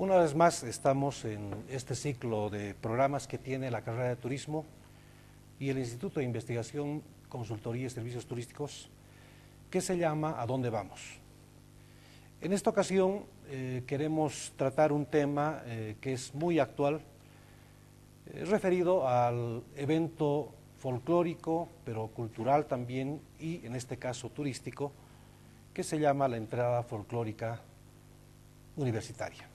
Una vez más estamos en este ciclo de programas que tiene la carrera de turismo y el Instituto de Investigación, Consultoría y Servicios Turísticos, que se llama ¿A dónde vamos? En esta ocasión queremos tratar un tema que es muy actual, referido al evento folclórico, pero cultural también, y en este caso turístico, que se llama la Entrada Folclórica Universitaria.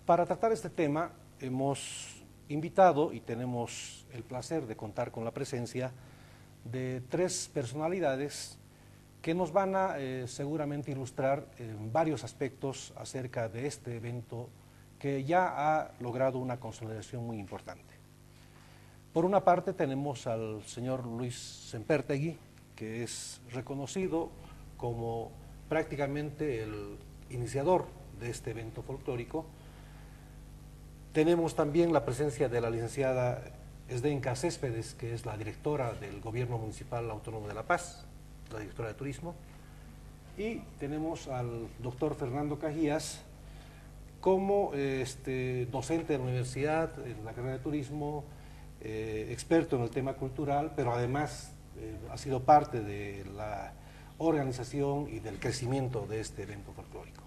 Para tratar este tema hemos invitado y tenemos el placer de contar con la presencia de tres personalidades que nos van a seguramente ilustrar en varios aspectos acerca de este evento que ya ha logrado una consolidación muy importante. Por una parte tenemos al señor Luis Sempertegui, que es reconocido como prácticamente el iniciador de este evento folclórico. Tenemos también la presencia de la licenciada Zdenka Céspedes, que es la directora del Gobierno Municipal Autónomo de La Paz, la directora de Turismo, y tenemos al doctor Fernando Cajías como docente de la universidad en la carrera de Turismo, experto en el tema cultural, pero además ha sido parte de la organización y del crecimiento de este evento folclórico.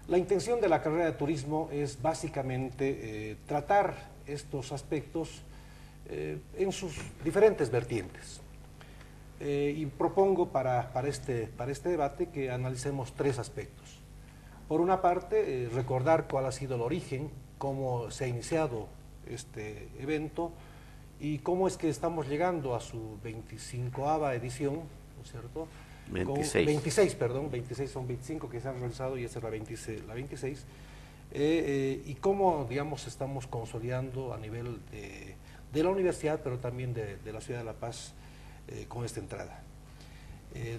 La intención de la carrera de turismo es básicamente tratar estos aspectos en sus diferentes vertientes. Y propongo para este debate que analicemos tres aspectos. Por una parte, recordar cuál ha sido el origen, cómo se ha iniciado este evento y cómo es que estamos llegando a su 25ª edición, ¿no es cierto? 26. 26 son 25 que se han realizado y esta es la 26. Y cómo, digamos, estamos consolidando a nivel de la universidad, pero también de la ciudad de La Paz con esta entrada.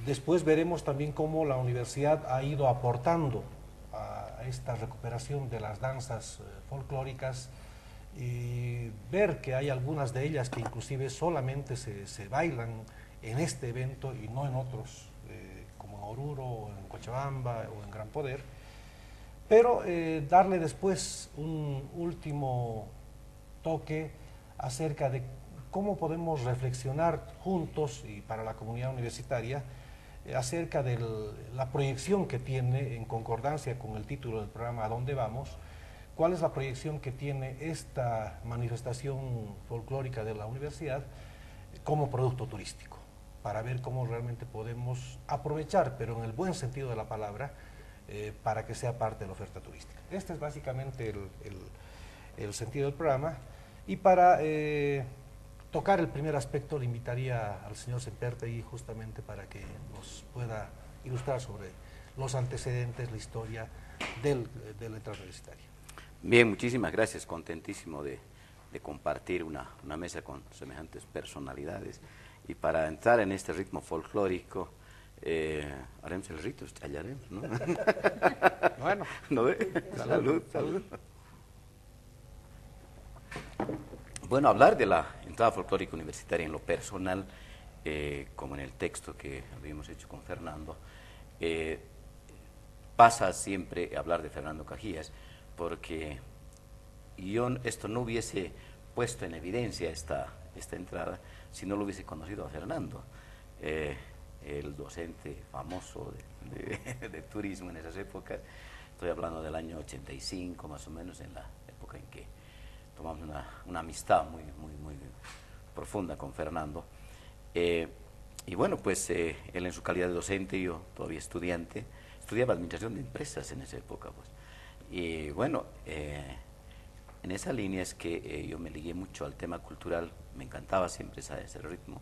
Después veremos también cómo la universidad ha ido aportando a esta recuperación de las danzas folclóricas y ver que hay algunas de ellas que inclusive solamente se bailan en este evento y no en otros, como en Oruro, o en Cochabamba o en Gran Poder, pero darle después un último toque acerca de cómo podemos reflexionar juntos y para la comunidad universitaria acerca de la proyección que tiene, en concordancia con el título del programa ¿A dónde vamos?, cuál es la proyección que tiene esta manifestación folclórica de la universidad como producto turístico, para ver cómo realmente podemos aprovechar, pero en el buen sentido de la palabra, para que sea parte de la oferta turística. Este es básicamente el sentido del programa, y para tocar el primer aspecto le invitaría al señor Sempertegui justamente para que nos pueda ilustrar sobre los antecedentes, la historia de la entrada universitaria. Bien, muchísimas gracias, contentísimo de compartir una mesa con semejantes personalidades. Y para entrar en este ritmo folclórico, haremos el rito, estallaremos, ¿no? Bueno, ¿no ve? Salud, salud. Bueno, hablar de la entrada folclórica universitaria en lo personal, como en el texto que habíamos hecho con Fernando, pasa siempre a hablar de Fernando Cajías, porque yo esto no hubiese puesto en evidencia esta entrada si no lo hubiese conocido a Fernando, el docente famoso de turismo en esas épocas. Estoy hablando del año 85 más o menos, en la época en que tomamos una amistad muy profunda con Fernando. Y bueno, pues él en su calidad de docente, yo todavía estudiante, estudiaba administración de empresas en esa época, pues. Y bueno, en esa línea es que yo me ligué mucho al tema cultural, me encantaba siempre ese ritmo,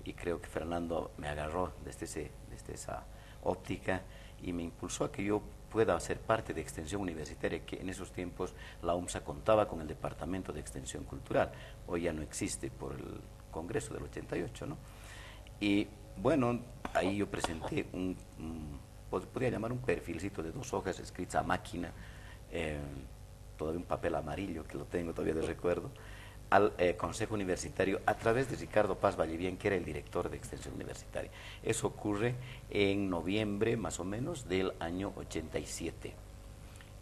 y creo que Fernando me agarró desde esa óptica y me impulsó a que yo pueda ser parte de Extensión Universitaria, que en esos tiempos la UMSA contaba con el Departamento de Extensión Cultural, hoy ya no existe por el Congreso del 88, ¿no? Y bueno, ahí yo presenté podría llamar un perfilcito de 2 hojas escritas a máquina, todavía un papel amarillo que lo tengo todavía de recuerdo, al Consejo Universitario a través de Ricardo Paz Vallevién, que era el director de Extensión Universitaria. Eso ocurre en noviembre más o menos del año 87.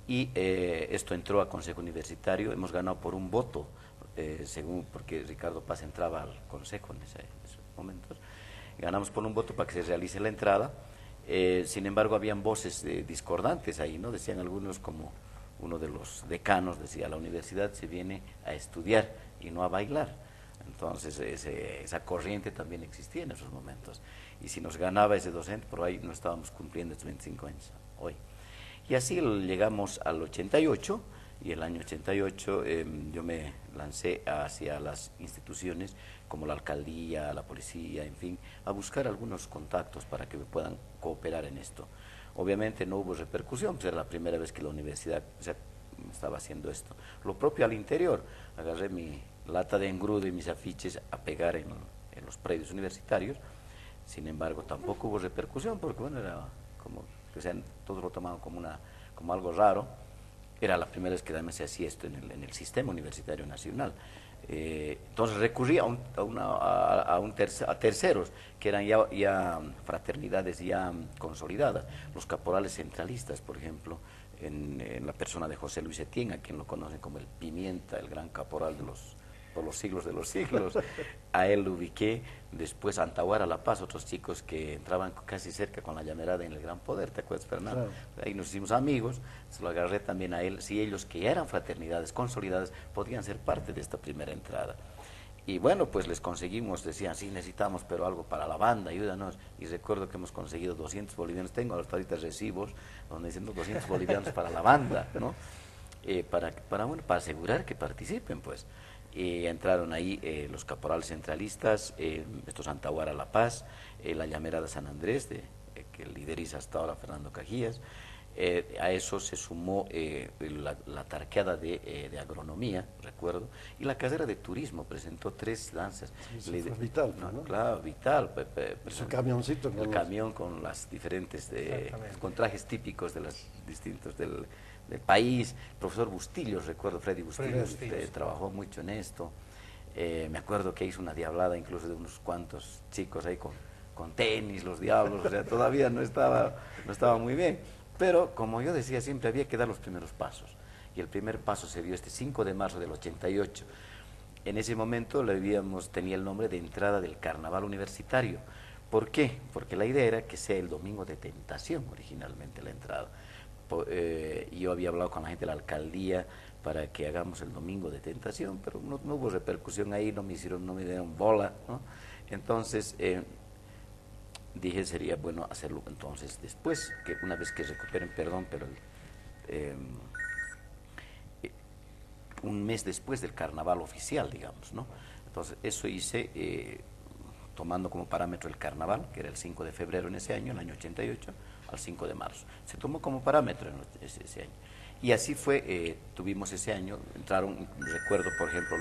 y esto entró a Consejo Universitario, hemos ganado por un voto, porque Ricardo Paz entraba al Consejo en esos momentos, ganamos por un voto para que se realice la entrada. Sin embargo, habían voces discordantes ahí, ¿no? Decían algunos, como uno de los decanos decía, la universidad se viene a estudiar y no a bailar. Entonces, esa corriente también existía en esos momentos. Y si nos ganaba ese docente, por ahí no estábamos cumpliendo estos 25 años hoy. Y así llegamos al 88, y el año 88 yo me lancé hacia las instituciones como la alcaldía, la policía, en fin, a buscar algunos contactos para que me puedan cooperar en esto. Obviamente no hubo repercusión, pues era la primera vez que la universidad estaba haciendo esto. Lo propio al interior, agarré mi lata de engrudo y mis afiches a pegar en los predios universitarios. Sin embargo, tampoco hubo repercusión, porque bueno, era como que todos lo tomaban como algo raro. Era la primera vez que además se hacía esto en el sistema universitario nacional. Entonces recurrí a terceros, que eran ya fraternidades ya consolidadas. Los caporales centralistas, por ejemplo, en la persona de José Luis Etienne, a quien lo conocen como el Pimienta, el gran caporal por los siglos de los siglos. A él lo ubiqué. Después Antahuara La Paz, otros chicos que entraban casi cerca con la llamerada en el Gran Poder, ¿te acuerdas, Fernando? Claro. Ahí nos hicimos amigos, se lo agarré también a él, si ellos que ya eran fraternidades consolidadas podían ser parte de esta primera entrada. Y bueno, pues les conseguimos, decían, sí, necesitamos, pero algo para la banda, ayúdanos. Y recuerdo que hemos conseguido 200 bolivianos, tengo ahorita recibos donde dicen 200 bolivianos para la banda, ¿no? Para asegurar que participen, pues. Entraron ahí los caporales centralistas, estos Antahuara La Paz, la llamerada San Andrés, que lideriza hasta ahora Fernando Cajías. A eso se sumó la tarqueada de agronomía, recuerdo, y la carrera de turismo presentó 3 danzas. Sí, fue vital, ¿no? Claro, vital. Ese camioncito. El camión con las diferentes, con trajes típicos de los distintos del país. El profesor Bustillos, recuerdo, Freddy Bustillos, trabajó mucho en esto. Me acuerdo que hizo una diablada incluso de unos cuantos chicos ahí con tenis, los diablos, o sea, todavía no estaba muy bien. Pero, como yo decía siempre, había que dar los primeros pasos. Y el primer paso se dio este 5 de marzo del 88. En ese momento tenía el nombre de entrada del carnaval universitario. ¿Por qué? Porque la idea era que sea el domingo de tentación originalmente la entrada. Yo había hablado con la gente de la alcaldía para que hagamos el domingo de tentación, pero no hubo repercusión ahí, no me dieron bola, ¿no? Entonces dije sería bueno hacerlo entonces después, que una vez que recuperen, pero un mes después del carnaval oficial, digamos, ¿no? Entonces eso hice tomando como parámetro el carnaval, que era el 5 de febrero en ese año, el año 88, al 5 de marzo. Se tomó como parámetro ese año. Y así fue, tuvimos ese año, entraron, recuerdo por ejemplo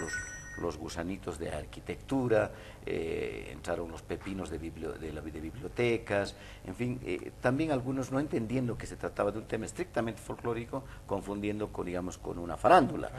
los gusanitos de arquitectura, entraron los pepinos de bibliotecas, en fin, también algunos no entendiendo que se trataba de un tema estrictamente folclórico, confundiendo con una farándula.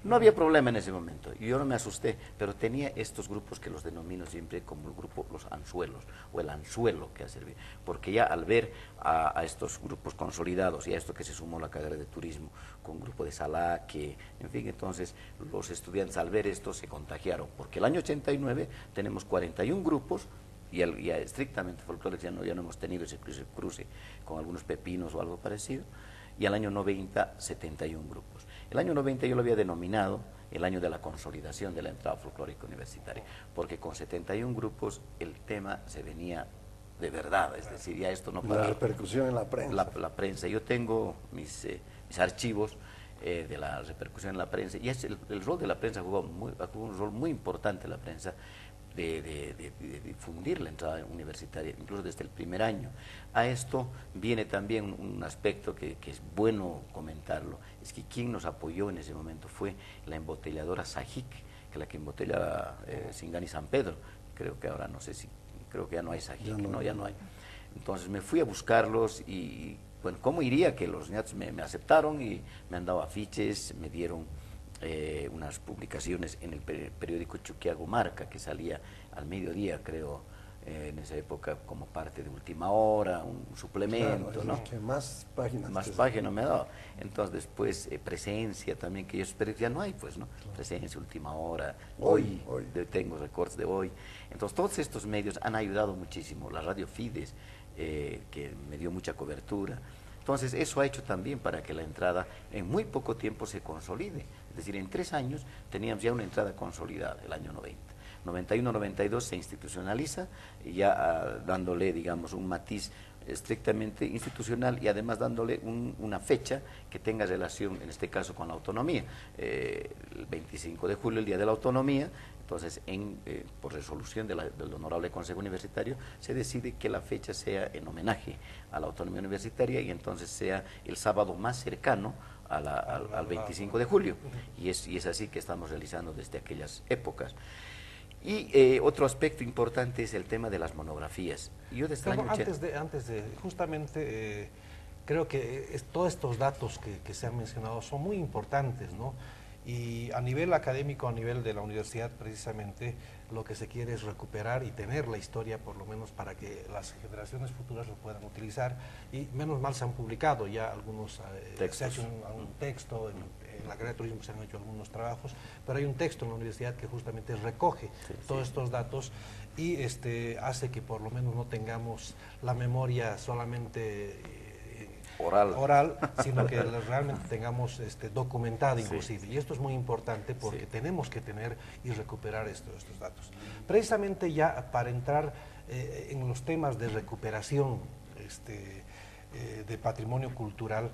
No había problema en ese momento, y yo no me asusté, pero tenía estos grupos que los denomino siempre como el grupo Los Anzuelos, o el anzuelo que ha servido, porque ya al ver a estos grupos consolidados y a esto que se sumó la carrera de turismo, con un grupo de Salaque, en fin, entonces los estudiantes al ver esto se contagiaron, porque el año 89 tenemos 41 grupos, y estrictamente folclóricos ya no hemos tenido ese cruce con algunos pepinos o algo parecido, y al año 90, 71 grupos. El año 90 yo lo había denominado el año de la consolidación de la entrada folclórica universitaria, porque con 71 grupos el tema se venía de verdad, es decir, ya esto no para. La repercusión en la prensa. La prensa. Yo tengo mis archivos de la repercusión en la prensa, y el rol de la prensa jugó un rol muy importante la prensa de difundir la entrada universitaria, incluso desde el primer año. A esto viene también un aspecto que es bueno comentarlo, es que quien nos apoyó en ese momento fue la embotelladora Sajic, que es la que embotella Singán y San Pedro. Creo que ahora creo que ya no hay Sajic, ya no hay. Entonces me fui a buscarlos y bueno, ¿cómo iría? Que los ñatos me aceptaron y me han dado afiches, me dieron unas publicaciones en el periódico Chuquiago Marca, que salía al mediodía, creo, en esa época como parte de Última Hora, un suplemento, claro, ¿no? Que más páginas. Más páginas me ha dado. Entonces después Presencia también, que ellos, pero ya no hay, pues, ¿no? Claro. Presencia, Última Hora, hoy. Tengo recortes de hoy. Entonces todos estos medios han ayudado muchísimo. La Radio Fides, que me dio mucha cobertura. Entonces eso ha hecho también para que la entrada en muy poco tiempo se consolide. Es decir, en 3 años teníamos ya una entrada consolidada, el año 90. 91-92 se institucionaliza, ya dándole, digamos, un matiz estrictamente institucional y además dándole una fecha que tenga relación, en este caso, con la autonomía. El 25 de julio, el Día de la Autonomía. Entonces, por resolución del Honorable Consejo Universitario, se decide que la fecha sea en homenaje a la autonomía universitaria y entonces sea el sábado más cercano al 25 de julio. Y es así que estamos realizando desde aquellas épocas. Y otro aspecto importante es el tema de las monografías. Yo desde antes de justamente, creo que todos estos datos que se han mencionado son muy importantes, ¿no? Y a nivel académico, a nivel de la universidad, precisamente, lo que se quiere es recuperar y tener la historia, por lo menos para que las generaciones futuras lo puedan utilizar. Y menos mal se han publicado ya algunos, se ha hecho un texto, en la carrera de turismo se han hecho algunos trabajos, pero hay un texto en la universidad que justamente recoge todos estos datos y hace que por lo menos no tengamos la memoria solamente oral, sino que realmente tengamos documentada inclusive. Y esto es muy importante porque tenemos que tener y recuperar estos datos. Precisamente ya para entrar en los temas de recuperación de patrimonio cultural,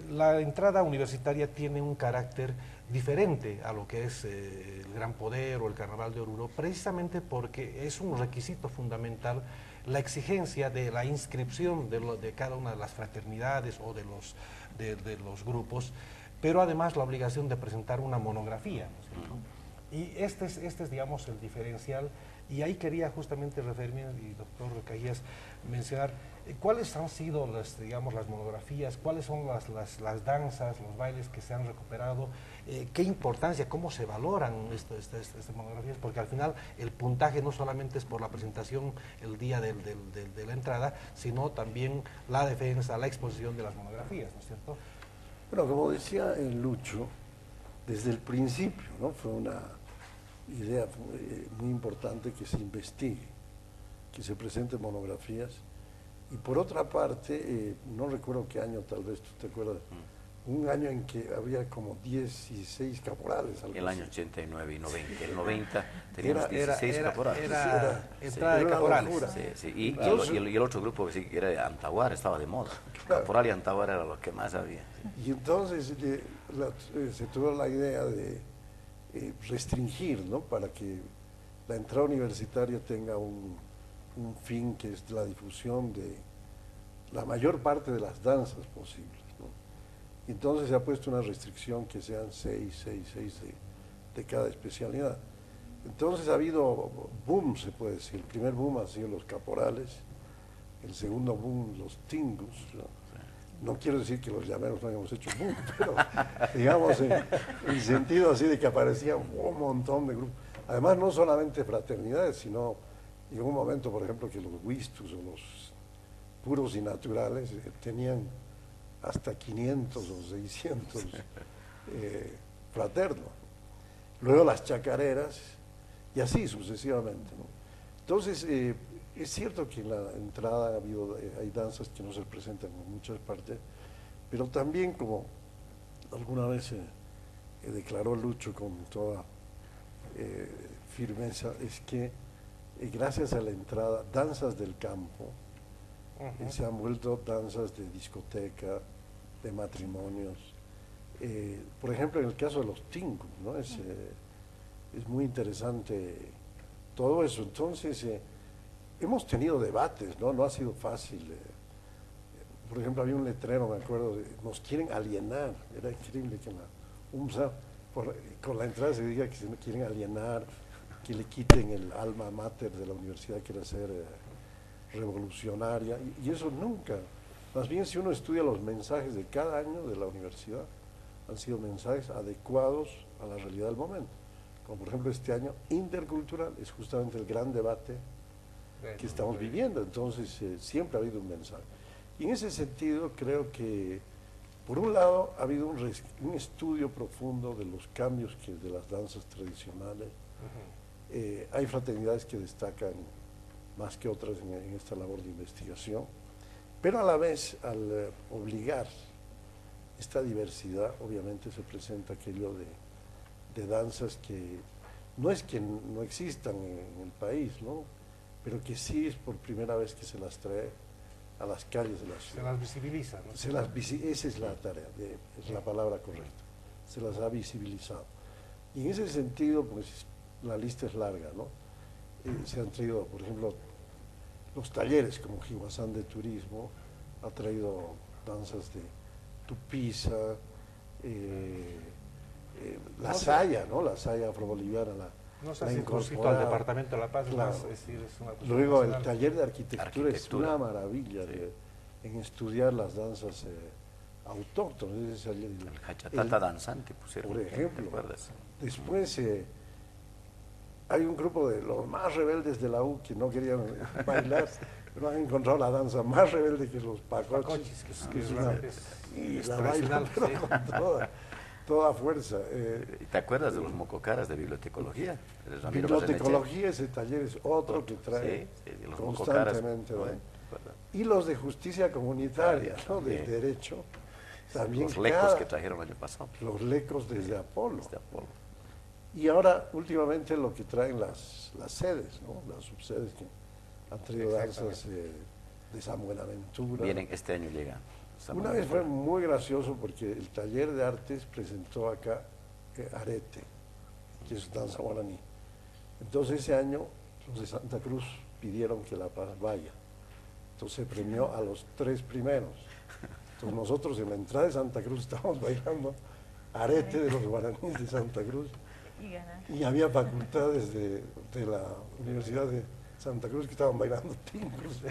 la entrada universitaria tiene un carácter diferente a lo que es el Gran Poder o el Carnaval de Oruro, precisamente porque es un requisito fundamental la exigencia de la inscripción de cada una de las fraternidades o de los grupos, pero además la obligación de presentar una monografía, ¿no es cierto? Y este es, digamos, el diferencial, y ahí quería justamente referirme, y doctor Cajías, mencionar cuáles han sido las monografías, cuáles son las danzas, los bailes que se han recuperado, qué importancia, cómo se valoran estas monografías, porque al final el puntaje no solamente es por la presentación el día de la entrada, sino también la defensa, la exposición de las monografías, ¿no es cierto? Bueno, como decía Lucho, desde el principio, ¿no? Fue una idea muy importante que se investigue, que se presenten monografías. Y por otra parte, no recuerdo qué año, tal vez tú te acuerdas, un año en que había como 16 caporales. El año 89 y 90. El 90 teníamos 16 caporales. Era entrada de caporales. Y el otro grupo que sí era de Antahuara, estaba de moda. Claro. Caporal y Antahuara era lo que más había. Y entonces se tuvo la idea de restringir, ¿no? Para que la entrada universitaria tenga un fin que es la difusión de la mayor parte de las danzas posibles, ¿no? Entonces se ha puesto una restricción que sean 6 de cada especialidad. Entonces ha habido boom, se puede decir. El primer boom ha sido los caporales, el segundo boom los tingus, ¿no? No quiero decir que los llameros no hayamos hecho boom, pero digamos en sentido así de que aparecía un montón de grupos. Además no solamente fraternidades, sino llegó un momento, por ejemplo, que los Wistus o los puros y naturales tenían hasta 500 o 600 fraternos. Luego las chacareras y así sucesivamente, ¿no? Entonces, es cierto que en la entrada hay danzas que no se presentan en muchas partes, pero también, como alguna vez declaró Lucho con toda firmeza, es que gracias a la entrada, danzas del campo se han vuelto danzas de discoteca, de matrimonios. Por ejemplo, en el caso de los tingus, ¿no? Es muy interesante todo eso. Entonces, hemos tenido debates, ¿no? No ha sido fácil. Por ejemplo, había un letrero, me acuerdo, nos quieren alienar. Era increíble que en la UMSA, con la entrada se diga que se quieren alienar, que le quiten el alma mater de la universidad, que era ser revolucionaria, y eso nunca. Más bien, si uno estudia los mensajes de cada año de la universidad, han sido mensajes adecuados a la realidad del momento. Como por ejemplo este año, intercultural, es justamente el gran debate que estamos viviendo. Entonces, siempre ha habido un mensaje. Y en ese sentido, creo que, por un lado, ha habido un estudio profundo de los cambios de las danzas tradicionales. Hay fraternidades que destacan más que otras en esta labor de investigación, pero a la vez, al obligar esta diversidad, obviamente se presenta aquello de danzas que no es que no existan en el país, ¿no? Pero que sí es por primera vez que se las trae a las calles de la ciudad. Se las visibiliza, ¿no? Esa es la tarea, es la palabra correcta. Se las ha visibilizado. Y en ese sentido, pues la lista es larga, ¿no? Se han traído, por ejemplo, los talleres como Jihuazán de Turismo, ha traído danzas de Tupiza, la saya, ¿no? La saya afroboliviana, no sé si circunscrito al departamento de La Paz, claro. es decir, es una Luego el taller de arquitectura es una maravilla en estudiar las danzas autóctonas. El Hachatata danzante pusieron. Por ejemplo. Después hay un grupo de los más rebeldes de la U que no querían bailar, pero han encontrado la danza más rebelde que los pacochis, que es una, y la bailan con toda fuerza. ¿Y te acuerdas de los mococaras de bibliotecología? Bibliotecología, ese taller es otro que trae los constantemente. Mococaras, y los de justicia comunitaria, ¿no? De derecho. También los lecos que trajeron el año pasado. Los lecos desde Apolo. Y ahora, últimamente, lo que traen las sedes, ¿no? Las subsedes que han traído danzas de San Buenaventura. Vienen, este año llegan. Una vez fue muy gracioso porque el taller de artes presentó acá arete, que es danza guaraní. Entonces ese año los de Santa Cruz pidieron que La Paz vaya. Entonces se premió a los 3 primeros. Entonces nosotros en la entrada de Santa Cruz estábamos bailando arete de los guaraníes de Santa Cruz. Y había facultades de la Universidad de Santa Cruz que estaban bailando timbres.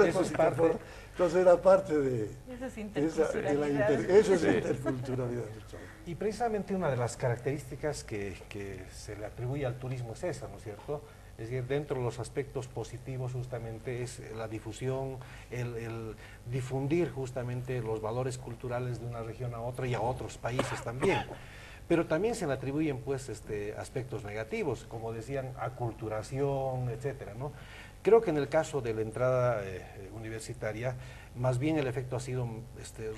Eso es parte. Entonces era parte de... Eso es interculturalidad. Eso es interculturalidad. Y precisamente una de las características que se le atribuye al turismo es esa, ¿no es cierto? Es decir, dentro de los aspectos positivos justamente es la difusión, el difundir justamente los valores culturales de una región a otra y a otros países también. Pero también se le atribuyen pues aspectos negativos, como decían, aculturación, etcétera, ¿no? Creo que en el caso de la entrada universitaria, más bien el efecto ha sido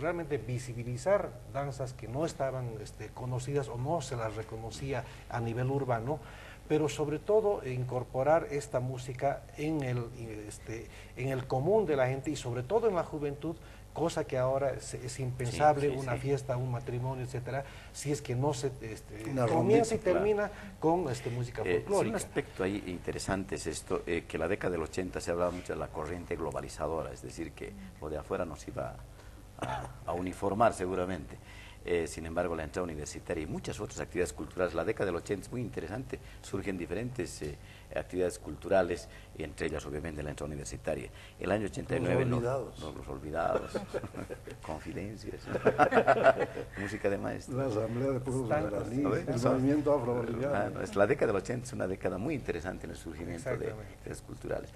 realmente visibilizar danzas que no estaban conocidas o no se las reconocía a nivel urbano, pero sobre todo incorporar esta música en el común de la gente y sobre todo en la juventud, cosa que ahora es impensable, una fiesta, un matrimonio, etcétera, si es que no se comienza y termina con música folclórica. Un aspecto ahí interesante es esto, que la década del 80 se hablaba mucho de la corriente globalizadora, es decir, que lo de afuera nos iba a uniformar seguramente. Sin embargo, la entrada universitaria y muchas otras actividades culturales, la década del 80 es muy interesante, surgen diferentes actividades culturales, y entre ellas obviamente la entrada universitaria. El año 89, los olvidados, confidencias, música de maestros. La asamblea de pueblos guaraníes, el movimiento afro-boliviano. La década del 80 es una década muy interesante en el surgimiento de actividades culturales.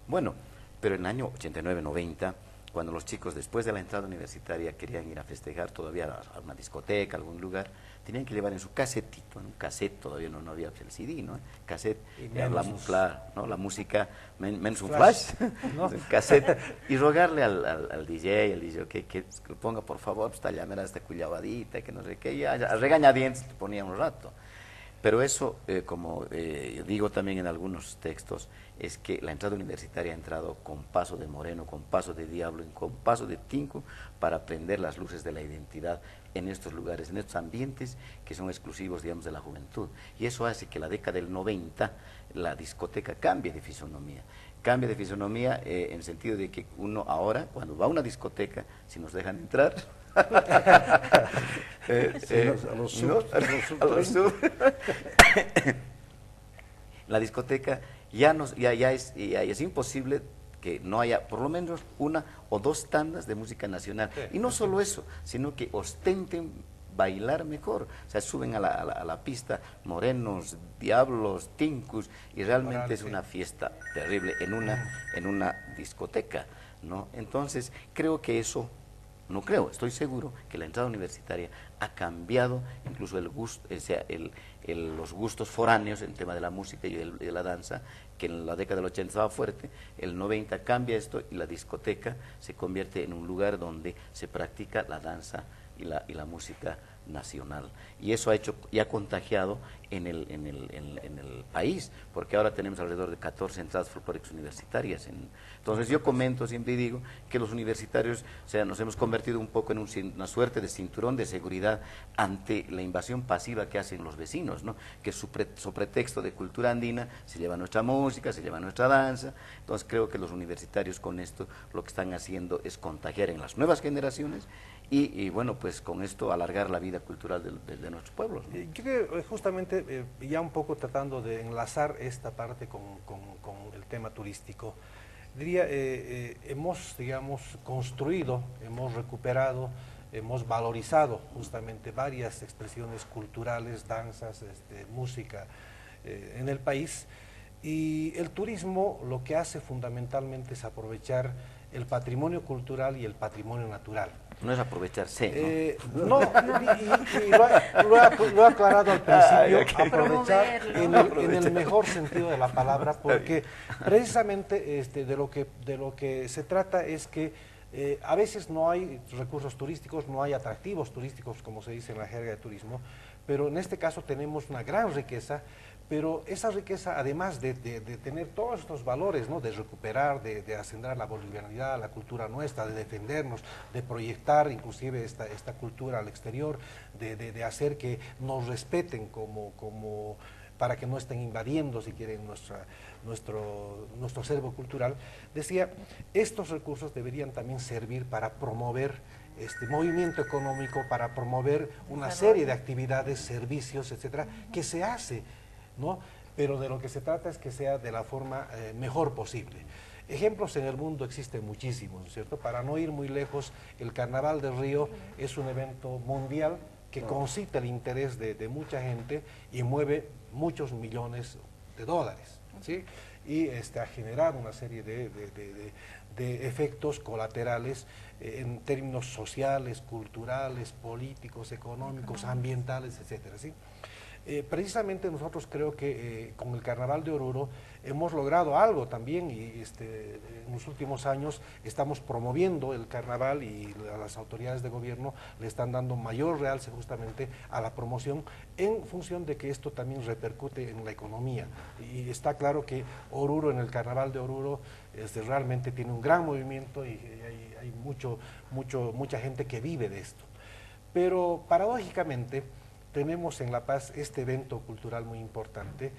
Bueno, pero en el año 89-90, cuando los chicos después de la entrada universitaria querían ir a festejar todavía a una discoteca, a algún lugar, tenían que llevar en su casetito, en un cassette, todavía no había el CD, ¿no? Cassette, la música, menos un flash, ¿no? Cassette, y rogarle al DJ, que ponga por favor esta llamera, esta cuyabadita, que no sé qué, ya a regañadientes te ponía un rato. Pero eso, como digo también en algunos textos, es que la entrada universitaria ha entrado con paso de moreno, con paso de diablo, con paso de tinco, para prender las luces de la identidad en estos lugares, en estos ambientes que son exclusivos, digamos, de la juventud. Y eso hace que la década del 90, la discoteca cambie de fisonomía. Cambia de fisonomía en el sentido de que uno ahora, cuando va a una discoteca, si nos dejan entrar... La discoteca ya es imposible que no haya por lo menos 1 o 2 tandas de música nacional. Y no solo eso, sino que ostenten bailar mejor. O sea, suben a la pista morenos, diablos, tincus, y realmente es una fiesta terrible en una discoteca, ¿no? Entonces, creo que eso, no creo, estoy seguro que la entrada universitaria ha cambiado incluso el gusto, o sea, los gustos foráneos en tema de la música y de la danza, que en la década del 80 estaba fuerte, el 90 cambia esto y la discoteca se convierte en un lugar donde se practica la danza y la música nacional. Y eso ha hecho y ha contagiado en el país, porque ahora tenemos alrededor de 14 entradas folclóricas universitarias. Entonces yo comento, siempre digo, que los universitarios, o sea, nos hemos convertido un poco en una suerte de cinturón de seguridad ante la invasión pasiva que hacen los vecinos, ¿no? Que su pretexto de cultura andina se lleva nuestra música, se lleva nuestra danza. Entonces creo que los universitarios con esto lo que están haciendo es contagiar en las nuevas generaciones y bueno, pues con esto alargar la vida cultural de nuestros pueblos, ¿no? Yo creo que justamente ya un poco tratando de enlazar esta parte con el tema turístico, diría, hemos, digamos, construido, hemos recuperado, hemos valorizado justamente varias expresiones culturales, danzas, música en el país, y el turismo lo que hace fundamentalmente es aprovechar el patrimonio cultural y el patrimonio natural. No es aprovecharse, ¿no? Y lo ha aclarado al principio, aprovechar en el mejor sentido de la palabra, porque precisamente de lo que se trata es que a veces no hay recursos turísticos, no hay atractivos turísticos, como se dice en la jerga de turismo, pero en este caso tenemos una gran riqueza, pero esa riqueza, además de tener todos estos valores, ¿no? De recuperar, de ascender la bolivianidad, la cultura nuestra, de defendernos, de proyectar inclusive esta cultura al exterior, de hacer que nos respeten como para que no estén invadiendo, si quieren, nuestro acervo cultural, decía, estos recursos deberían también servir para promover este movimiento económico, para promover una serie de actividades, servicios, etcétera, que se hace, ¿no? Pero de lo que se trata es que sea de la forma mejor posible. Ejemplos en el mundo existen muchísimos, ¿no es cierto? Para no ir muy lejos, el Carnaval del Río es un evento mundial que concita el interés de mucha gente y mueve muchos millones de dólares, ¿sí? Y ha generado una serie de efectos colaterales en términos sociales, culturales, políticos, económicos, ambientales, etcétera, ¿sí? Precisamente nosotros creo que con el Carnaval de Oruro hemos logrado algo también y en los últimos años estamos promoviendo el carnaval y las autoridades de gobierno le están dando mayor realce justamente a la promoción en función de que esto también repercute en la economía. Y está claro que Oruro, en el Carnaval de Oruro, realmente tiene un gran movimiento y hay mucha gente que vive de esto. Pero paradójicamente tenemos en La Paz este evento cultural muy importante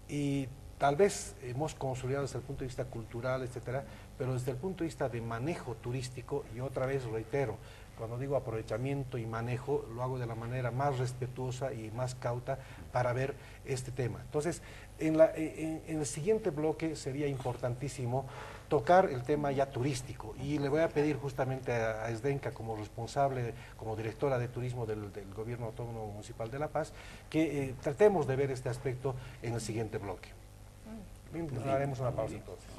y tal vez hemos consolidado desde el punto de vista cultural, etcétera, pero desde el punto de vista de manejo turístico, y otra vez reitero, cuando digo aprovechamiento y manejo, lo hago de la manera más respetuosa y más cauta para ver este tema. Entonces, en el siguiente bloque sería importantísimo tocar el tema ya turístico y le voy a pedir justamente a Zdenka como responsable, como directora de turismo del Gobierno Autónomo Municipal de La Paz, que tratemos de ver este aspecto en el siguiente bloque. Bien, haremos una pausa entonces.